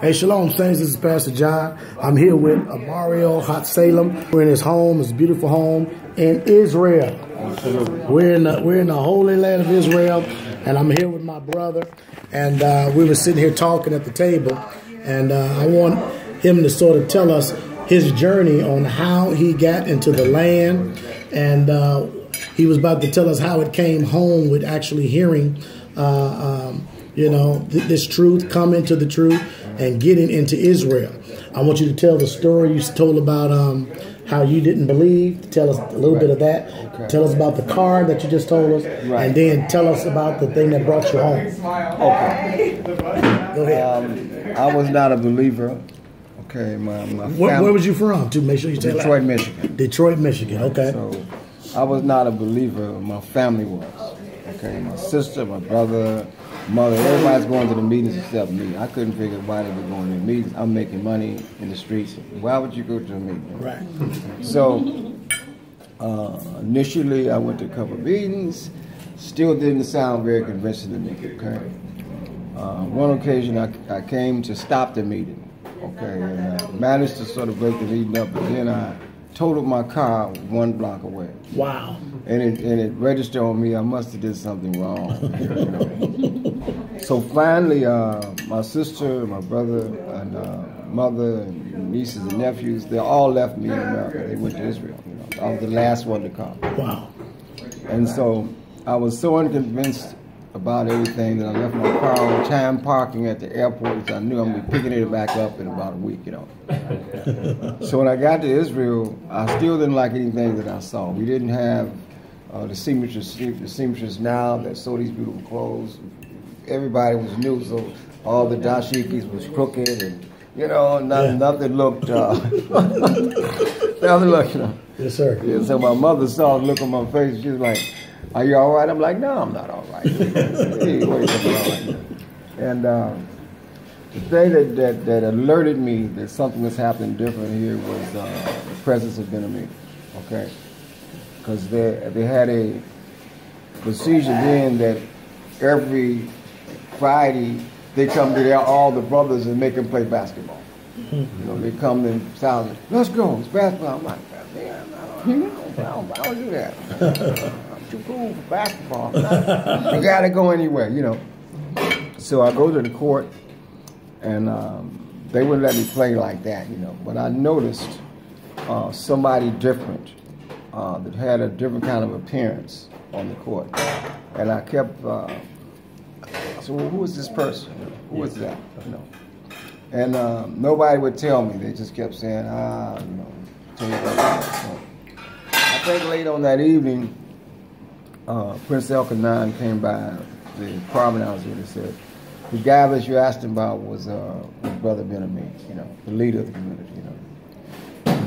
Hey, Shalom Saints, this is Pastor John. I'm here with Amareyah Ha-Tsalem. We're in his home, his beautiful home in Israel. We're in the holy land of Israel, and I'm here with my brother. And we were sitting here talking at the table, and I want him to sort of tell us his journey on how he got into the land, and he was about to tell us how it came home with actually hearing, this truth, come into the truth, and getting into Israel. I want you to tell the story you told about how you didn't believe. Tell us a little bit of that. Okay. Tell us about the car that you just told us, and then tell us about the thing that brought you home. Okay. Go ahead. I was not a believer. Okay, my family. Where was you from? To make sure you tell Detroit, Michigan. Detroit, Michigan. Okay. So I was not a believer. My family was. Okay, my sister, my brother, mother, everybody's going to the meetings except me. I couldn't figure why they were going to the meetings. I'm making money in the streets. Why would you go to a meeting? Right. So initially I went to a couple of meetings. Still didn't sound very convincing to me. Okay. One occasion I came to stop the meeting. Okay, and I managed to sort of break the meeting up, but then I totaled my car 1 block away. Wow. And it registered on me I must have did something wrong. So finally, my sister, my brother, and mother, and nieces and nephews, they all left me in America. They went to Israel. I was the last one to come. Wow. And so I was so unconvinced about everything that I left my car on time parking at the airport because I knew I'm going to be picking it back up in about a week, So when I got to Israel, I still didn't like anything that I saw. We didn't have the seamstress now that sew these beautiful clothes. Everybody was new, so all the dashikis was crooked, and nothing looked. Nothing looked. Yes, sir. Yeah, so my mother saw the look on my face. She was like, "Are you all right?" I'm like, "No, I'm not all right." And the thing that alerted me that something was happening different here was the presence of Benjamin. Okay, because they had a procedure then that every Friday they come to all the brothers and make them play basketball. They come in silence. Let's go. It's basketball. I'm like, man, I don't do that. I'm too cool for basketball. You got to go anyway, So I go to the court, and they wouldn't let me play like that, But I noticed somebody different that had a different kind of appearance on the court. And I kept, so who is this person? Who is that? And nobody would tell me. They just kept saying, tell you about that. So I think late on that evening, Prince Elkanah came by the apartment I was in and said, the guy that you asked him about was Brother Benjamin, the leader of the community,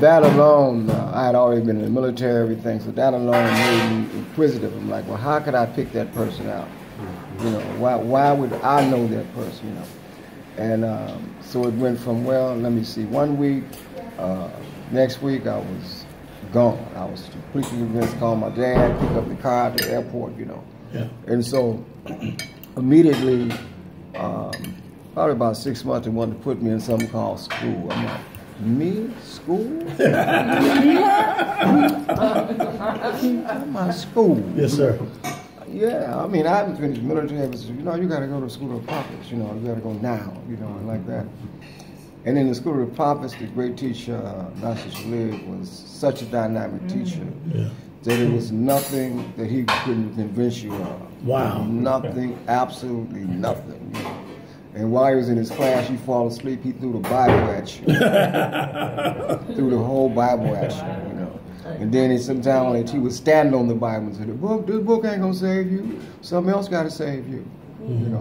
That alone, I had already been in the military, everything, so that alone made me inquisitive. I'm like, well, how could I pick that person out? Why would I know that person, And so it went from, well, let me see, 1 week, next week I was gone. I was completely convinced to call my dad, pick up the car at the airport, Yeah. And so immediately, probably about 6 months, they wanted to put me in something called school. I'm like, me? School? My school? Yes, sir. Yeah, I mean, I haven't finished military, but you got to go to school of prophets, you got to go now, and like that. And in the school of prophets, the great teacher, Dr. Shalig, was such a dynamic teacher that it was nothing that he couldn't convince you of. Wow. Nothing, absolutely nothing. And while he was in his class, you fall asleep, he threw the Bible at you. Threw the whole Bible at you, And then sometimes he would stand on the Bible and say, this book ain't going to save you. Something else got to save you.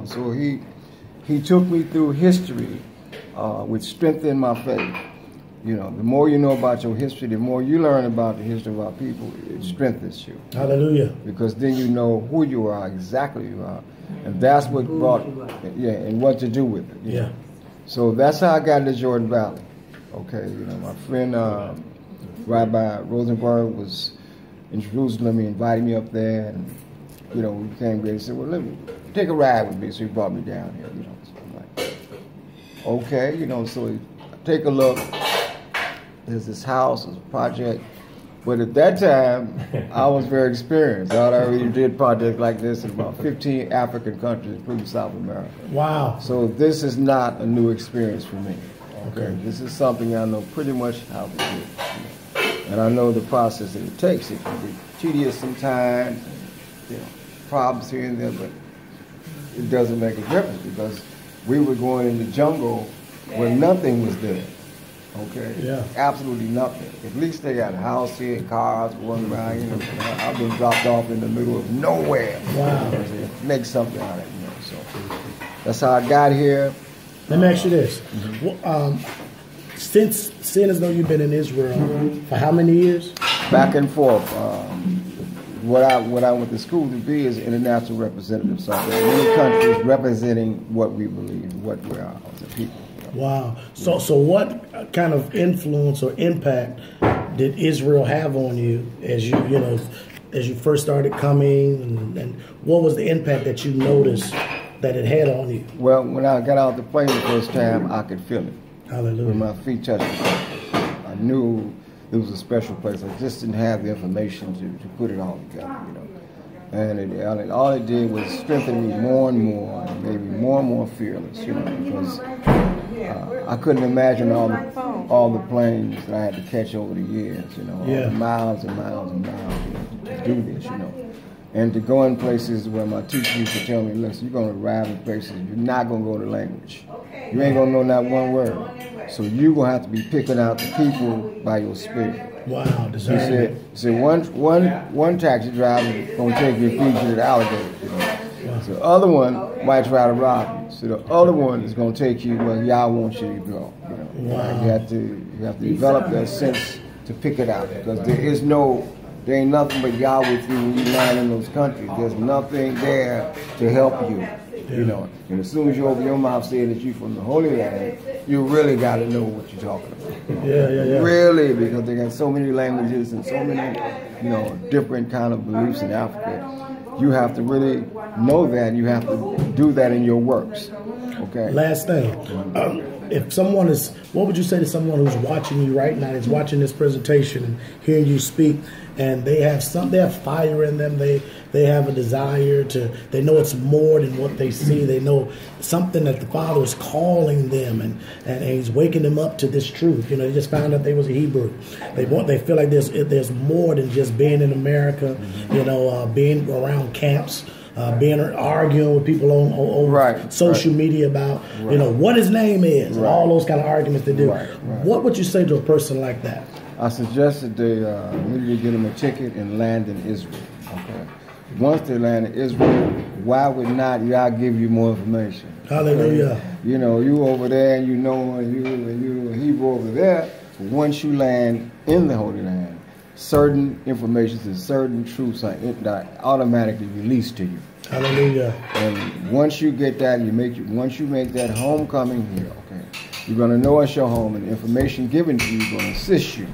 So he took me through history, which strengthened my faith. The more you know about your history, the more you learn about the history of our people, it strengthens you. Hallelujah. Because then you know who you are, exactly who you are. And that's what brought, and what to do with it. So that's how I got into Jordan Valley. Okay, my friend Rabbi Rosenberg was in Jerusalem. He invited me up there, and we became great. He said, "Well, let me take a ride with me." So he brought me down here. So I'm like, okay, you know, so take a look. There's this house, this project. But at that time, I was very experienced. I already did projects like this in about 15 African countries, including South America. Wow. So this is not a new experience for me. Okay. This is something I know pretty much how to do. And I know the process that it takes. It can be tedious sometimes, you know, problems here and there, but it doesn't make a difference because we were going in the jungle where nothing was there. Okay? Yeah. Absolutely nothing. At least they got a house here, cars, going around, you know. I've been dropped off in the middle of nowhere. Wow. Make something out of it, you know. So that's how I got here. Let me ask you this. Since seeing as though you've been in Israel for how many years? Back and forth. What I went to school to be is international representative. So there are many countries representing what we believe, what we are as a people. Wow. So what kind of influence or impact did Israel have on you as you first started coming, and what was the impact that you noticed that it had on you? Well, when I got out the plane the first time, I could feel it. Hallelujah. When my feet touched it, I knew it was a special place. I just didn't have the information to put it all together, you know. And all it did was strengthen me more and more, and made me more and more fearless, you know, because I couldn't imagine all the planes that I had to catch over the years, you know, all the miles and miles and miles, you know, to do this, you know. And to go in places where my teacher used to tell me, listen, you're going to arrive in places, you're not going to go to language. You ain't going to know not one word. So you're going to have to be picking out the people by your spirit. Wow. He said one taxi driver is going to take you and feed you to the alligator. You know? Wow. So the other one might try to rob you. So the other one is going to take you where y'all want you to go. You know? Wow. You have to develop that sense to pick it out, because there ain't nothing but Yah with you when you land in those countries. There's nothing there to help you. You know, and as soon as you open your mouth saying that you're from the Holy Land, you really got to know what you're talking about. Yeah. Really, because they got so many languages and so many, you know, different kind of beliefs in Africa. You have to really know that, and you have to do that in your works. Okay. Last thing, if someone is, what would you say to someone who's watching you right now, is watching this presentation and hearing you speak, and they have fire in them, they have a desire they know it's more than what they see, they know something that the Father is calling them, and He's waking them up to this truth. You know, they just found out they was a Hebrew. They feel like there's more than just being in America, you know, being around camps, arguing with people on social media about, you know, what his name is, and all those kind of arguments they do. What would you say to a person like that? I suggested they immediately get them a ticket and land in Israel. Okay. Once they land in Israel, why would not Yah give you more information? Hallelujah. Okay? You know, you over there, and you know, and you a Hebrew over there. Once you land in the Holy Land, certain information and certain truths are automatically released to you. Hallelujah. And once you get that, once you make that homecoming here, okay, you're going to know it's your home, and the information given to you is going to assist you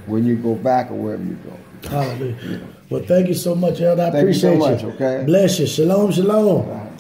when you go back or wherever you go. Hallelujah. Well, thank you so much, Elder. I appreciate you. Thank you so much, okay? Bless you. Shalom, shalom.